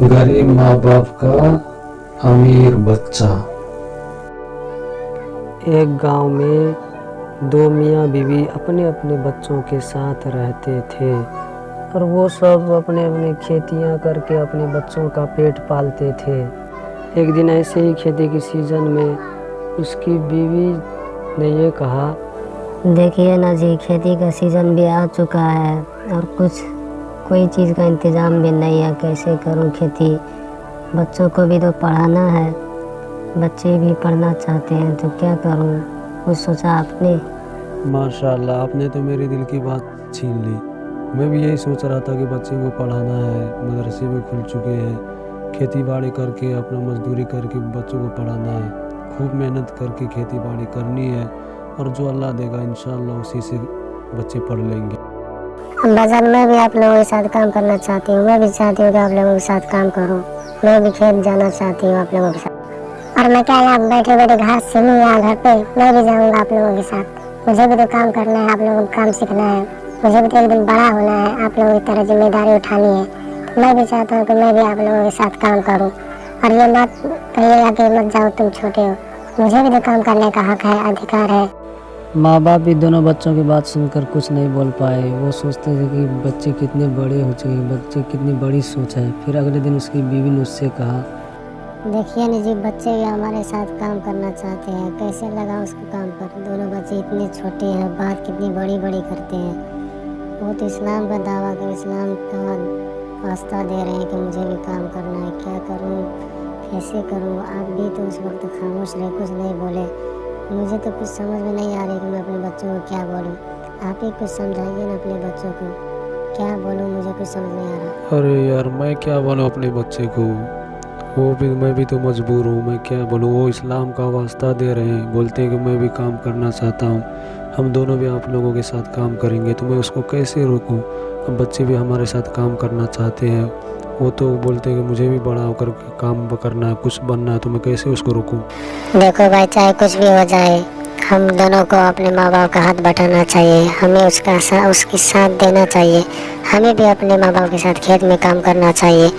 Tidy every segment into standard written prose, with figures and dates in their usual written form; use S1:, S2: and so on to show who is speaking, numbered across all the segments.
S1: गरीब माँ बाप का अमीर बच्चा।
S2: एक गांव में दो मियाँ बीवी अपने अपने बच्चों के साथ रहते थे और वो सब अपने अपने खेतियाँ करके अपने बच्चों का पेट पालते थे। एक दिन ऐसे ही खेती की सीज़न में उसकी बीवी ने ये कहा,
S3: देखिए ना जी, खेती का सीज़न भी आ चुका है और कोई चीज़ का इंतज़ाम भी नहीं है, कैसे करूं खेती। बच्चों को भी तो पढ़ाना है, बच्चे भी पढ़ना चाहते हैं, तो क्या करूं। कुछ सोचा आपने?
S2: माशाल्लाह, आपने तो मेरे दिल की बात छीन ली। मैं भी यही सोच रहा था कि बच्चे को पढ़ाना है, मदरसे भी खुल चुके हैं, खेती बाड़ी करके अपना मजदूरी करके बच्चों को पढ़ाना है, खूब मेहनत करके खेती बाड़ी करनी है और जो अल्लाह देगा इंशाअल्लाह उसी से बच्चे पढ़ लेंगे।
S3: बाजार में भी आप लोगों के साथ काम करना चाहती हूँ, मैं भी चाहती हूँ कि आप लोगों के साथ काम करूँ। मैं भी खेत जाना चाहती हूँ आप लोगों के साथ। और मैं क्या यहाँ बैठे बैठे घास सीनूँ यहाँ घर पे, मैं भी जाऊँगा आप लोगों के साथ। मुझे भी तो काम करना है, आप लोगों को काम सीखना है, मुझे भी तो एक दिन बड़ा होना है, आप लोगों की तरह जिम्मेदारी उठानी है। तो मैं भी चाहता हूँ कि मैं भी आप लोगों के साथ काम करूँ। और ये मत कहिएगा कि मत जाओ तुम छोटे हो, मुझे भी तो काम करने का हक है, अधिकार है।
S2: माँ बाप भी दोनों बच्चों की बात सुनकर कुछ नहीं बोल पाए। वो सोचते थे कि बच्चे कितने बड़े हो चुके हैं, बच्चे कितनी बड़ी सोच है। फिर अगले दिन उसकी बीवी ने उससे कहा,
S3: देखिए ना जी, बच्चे भी हमारे साथ काम करना चाहते हैं, कैसे लगा उसको काम पर। दोनों बच्चे इतने छोटे हैं, बात कितनी बड़ी बड़ी करते हैं। वो तो इस्लाम का दावा कर, इस्लाम का वास्ता दे रहे हैं कि मुझे भी काम करना है, क्या करूँ, कैसे करूँ। आप भी तो उस वक्त खामोश रहे, कुछ नहीं बोले। मुझे तो कुछ समझ में नहीं आ रही कि मैं अपने बच्चों को क्या बोलूँ। आप ही कुछ समझाइए ना अपने बच्चों को, क्या बोलूँ, मुझे कुछ समझ नहीं आ रहा।
S2: अरे यार, मैं क्या बोलूँ अपने बच्चे को, मैं भी तो मजबूर हूँ, मैं क्या बोलूँ। वो इस्लाम का वास्ता दे रहे हैं, बोलते हैं कि मैं भी काम करना चाहता हूँ, हम दोनों भी आप लोगों के साथ काम करेंगे, तो मैं उसको कैसे रोकूँ। अब बच्चे भी हमारे साथ काम करना चाहते हैं, वो तो बोलते हैं कि मुझे भी बड़ा होकर काम करना है, कुछ बनना है, तो मैं कैसे उसको रोकूँ।
S3: देखो भाई, चाहे कुछ भी हो जाए, हम दोनों को अपने माँ बाप का हाथ बटाना चाहिए, हमें उसकी साथ देना चाहिए। हमें भी अपने माँ बाप के साथ खेत में काम करना चाहिए,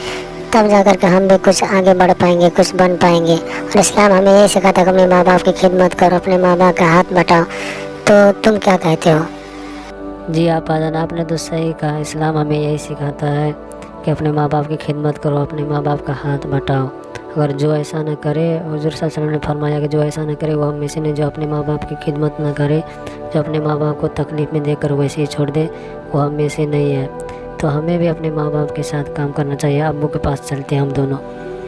S3: तब जाकर के हम भी कुछ आगे बढ़ पाएंगे, कुछ बन पाएंगे। और इस्लाम हमें यही सिखाता है कि अपने माँ बाप की खिदमत करो, अपने माँ बाप का हाथ बटाओ। तो तुम क्या कहते हो?
S4: जी आप आजान, आपने तो सही कहा। इस्लाम हमें यही सिखाता है कि अपने माँ बाप की खिदमत करो, अपने माँ बाप का हाथ बटाओ। अगर जो ऐसा न करे, हुज़ूर सल्लल्लाहु अलैहि वसल्लम ने फरमाया कि जो ऐसा न करे वो हम में से नहीं, जो अपने माँ बाप की खिदमत न करे, जो अपने माँ बाप को तकलीफ़ में देकर वैसे ही छोड़ दे, वो हम में से नहीं है। तो हमें भी अपने माँ बाप के साथ काम करना चाहिए। अब्बू के पास चलते हैं हम दोनों।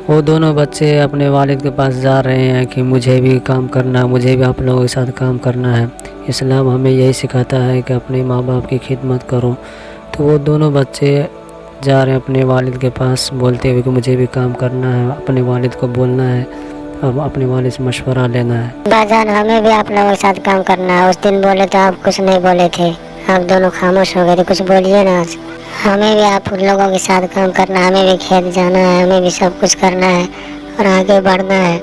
S2: वो दोनों बच्चे अपने वालिद के पास जा रहे हैं कि मुझे भी काम करना है, मुझे भी आप लोगों के साथ काम करना है। इस्लाम हमें यही सिखाता है कि अपने माँ बाप की खिदमत करो। तो वो दोनों बच्चे जा रहे हैं अपने वालिद के पास, बोलते हुए कि मुझे भी काम करना है, अपने वालिद को बोलना है, अब अपने वालिद से मशवरा लेना है।
S3: बाजान, हमें भी आप लोगों के साथ काम करना है। उस दिन बोले तो आप कुछ नहीं बोले थे, आप दोनों खामोश हो गए थे, कुछ बोलिए ना आज। हमें भी आप लोगों के साथ काम करना है, हमें भी खेत जाना है, हमें भी सब कुछ करना है और आगे बढ़ना है।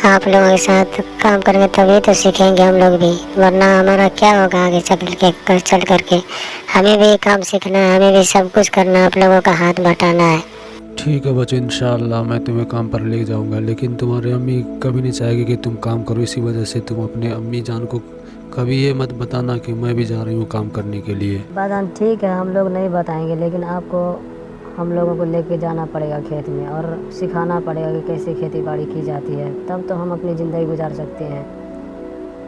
S3: आप लोगों के साथ काम करेंगे तभी तो सीखेंगे हम लोग भी, वरना हमारा क्या होगा आगे चल करके। हमें भी काम सीखना है, हमें भी सब कुछ करना है, आप लोगों का हाथ बटाना है।
S2: ठीक है बच्चों, इंशाअल्लाह मैं तुम्हें काम पर ले जाऊंगा, लेकिन तुम्हारी अम्मी कभी नहीं चाहेगी कि तुम काम करो। इसी वजह से तुम अपने अम्मी जान को कभी ये मत बताना कि मैं भी जा रही हूँ काम करने के लिए।
S4: बाजान ठीक है, हम लोग नहीं बताएंगे, लेकिन आपको हम लोगों को लेके जाना पड़ेगा खेत में और सिखाना पड़ेगा कि कैसे खेती बाड़ी की जाती है। तब तो हम अपनी ज़िंदगी गुजार सकते हैं,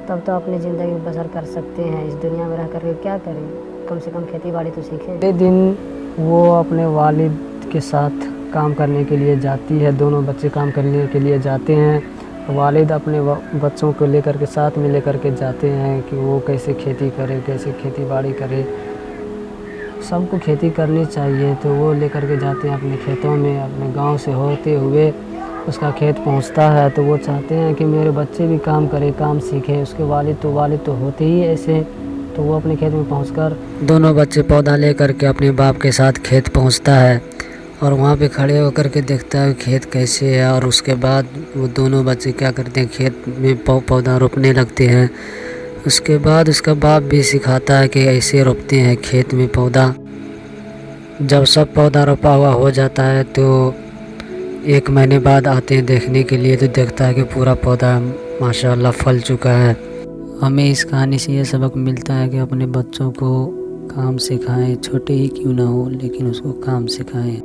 S4: तब तो अपनी ज़िंदगी बसर कर सकते हैं। इस दुनिया में रह करके क्या करें, कम से कम खेती बाड़ी तो सीखें। अगले दिन वो अपने वालिद के साथ काम करने के लिए जाती है, दोनों बच्चे काम करने के लिए जाते हैं। वालिद अपने बच्चों को लेकर के साथ में लेकर के जाते हैं कि वो कैसे खेती करे, कैसे खेती बाड़ी करे। सबको खेती करनी चाहिए, तो वो लेकर के जाते हैं अपने खेतों में। अपने गांव से होते हुए उसका खेत पहुंचता है, तो वो चाहते हैं कि मेरे बच्चे भी काम करें, काम सीखें। उसके वालिद तो होते ही ऐसे, तो वो अपने खेत में पहुंचकर दोनों बच्चे पौधा लेकर के अपने बाप के साथ खेत पहुंचता है और वहाँ पे खड़े होकर के देखता है खेत कैसे है। और उसके बाद वो दोनों बच्चे क्या करते हैं, खेत में पौधा रोपने लगते हैं। उसके बाद उसका बाप भी सिखाता है कि ऐसे रोपते हैं खेत में पौधा। जब सब पौधा रोपा हुआ हो जाता है तो
S5: 1 महीने बाद आते हैं देखने के लिए, तो देखता है कि पूरा पौधा माशाल्लाह फल चुका है। हमें इस कहानी से ये सबक मिलता है कि अपने बच्चों को काम सिखाएं, छोटे ही क्यों ना हो लेकिन उसको काम सिखाएं।